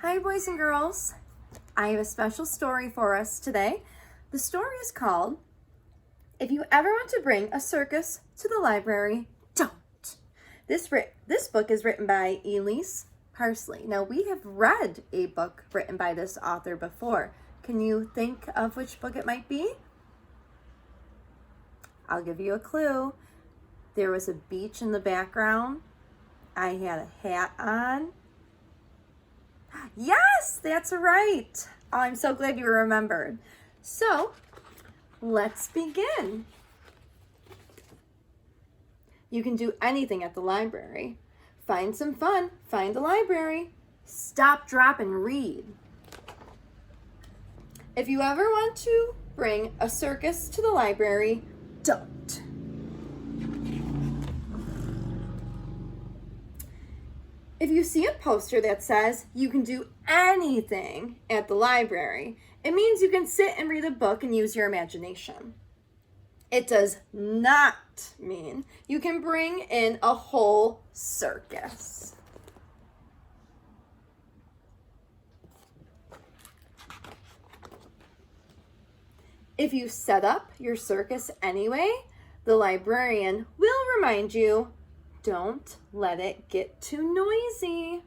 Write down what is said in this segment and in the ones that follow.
Hi, boys and girls. I have a special story for us today. The story is called, If You Ever Want to Bring a Circus to the Library, Don't. This book is written by Elise Parsley. Now, we have read a book written by this author before. Can you think of which book it might be? I'll give you a clue. There was a beach in the background. I had a hat on. Yes, that's right. Oh, I'm so glad you remembered. So, let's begin. You can do anything at the library. Find some fun. Find the library. Stop, drop, and read. If you ever want to bring a circus to the library, don't. If you see a poster that says you can do anything at the library, it means you can sit and read a book and use your imagination. It does not mean you can bring in a whole circus. If you set up your circus anyway, the librarian will remind you, don't let it get too noisy.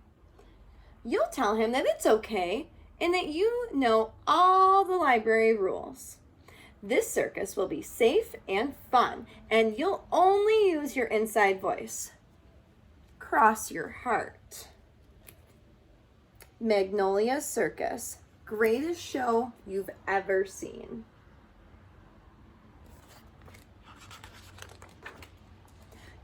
You'll tell him that it's okay and that you know all the library rules. This circus will be safe and fun, and you'll only use your inside voice. Cross your heart. Magnolia Circus, greatest show you've ever seen.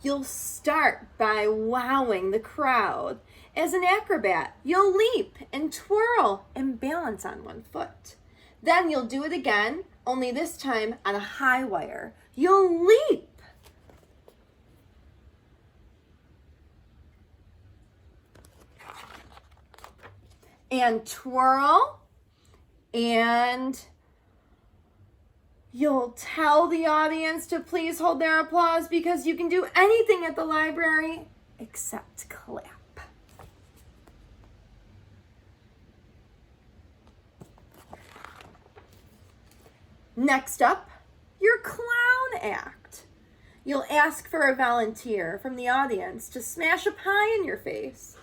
You'll start by wowing the crowd. As an acrobat, you'll leap and twirl and balance on one foot. Then you'll do it again, only this time on a high wire. You'll leap. And twirl. And you'll tell the audience to please hold their applause because you can do anything at the library except clap. Next up, your clown act. You'll ask for a volunteer from the audience to smash a pie in your face.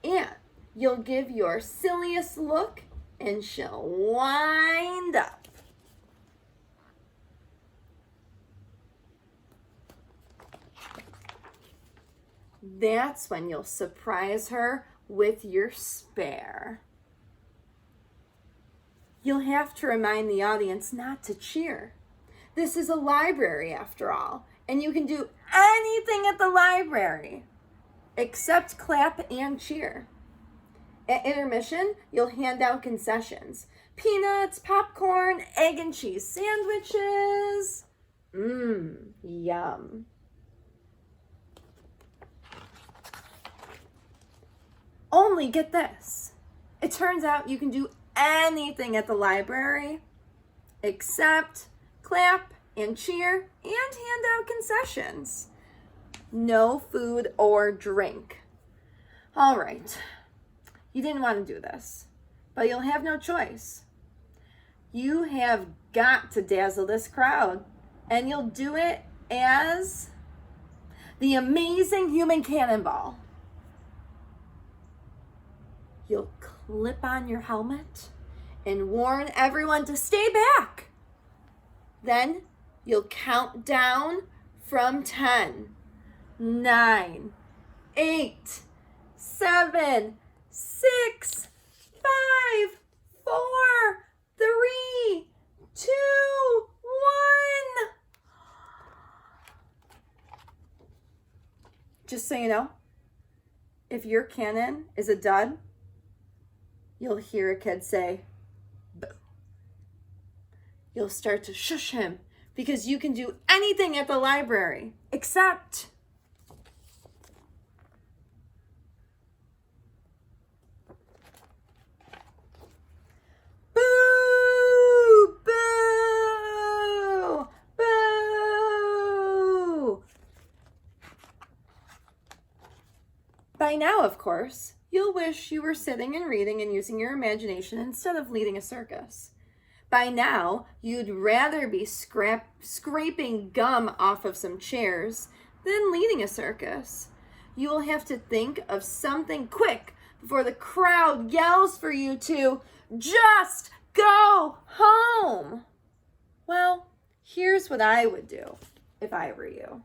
And you'll give your silliest look and she'll wind up. That's when you'll surprise her with your spare. You'll have to remind the audience not to cheer. This is a library after all, and you can do anything at the library except clap and cheer. At intermission, you'll hand out concessions. Peanuts, popcorn, egg and cheese sandwiches. Yum. Only get this. It turns out you can do anything at the library except clap and cheer and hand out concessions. No food or drink. All right. You didn't want to do this, but you'll have no choice. You have got to dazzle this crowd, and you'll do it as the amazing human cannonball. You'll clip on your helmet and warn everyone to stay back. Then you'll count down from 10, 9, 8, 7, 6, 5, 4, 3, 2, 1. Just so you know, if your cannon is a dud, you'll hear a kid say, boo. You'll start to shush him because you can do anything at the library except boo, boo, boo. By now, of course, you'll wish you were sitting and reading and using your imagination instead of leading a circus. By now, you'd rather be scraping gum off of some chairs than leading a circus. You will have to think of something quick before the crowd yells for you to just go home. Well, here's what I would do if I were you.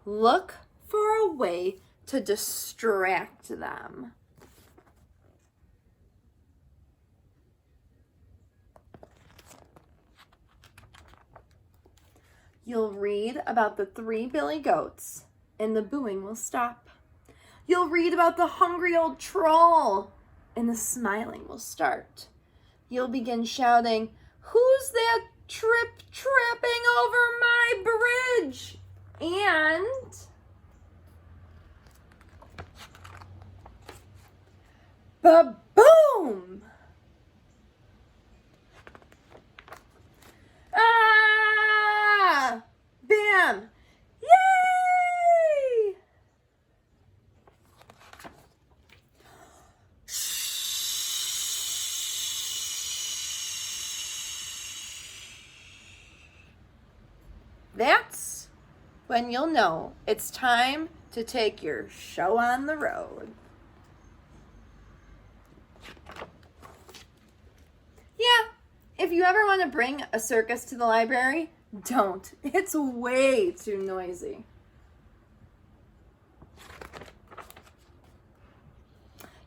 Look for a way to distract them. You'll read about the 3 billy goats, and the booing will stop. You'll read about the hungry old troll, and the smiling will start. You'll begin shouting, "Who's that tripping over my bridge?" And ba-boom! Ah! Bam! Yay! That's when you'll know it's time to take your show on the road. Yeah, if you ever want to bring a circus to the library, don't. It's way too noisy.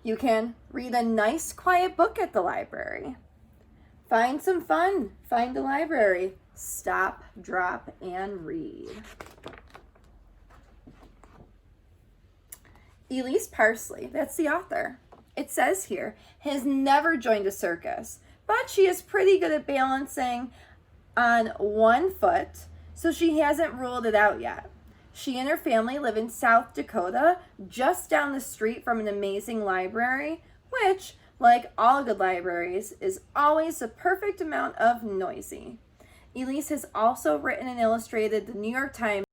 You can read a nice quiet book at the library. Find some fun. Find a library. Stop, drop, and read. Elise Parsley, that's the author. It says here, has never joined a circus, but she is pretty good at balancing on one foot, so she hasn't ruled it out yet. She and her family live in South Dakota, just down the street from an amazing library, which, like all good libraries, is always the perfect amount of noisy. Elise has also written and illustrated the New York Times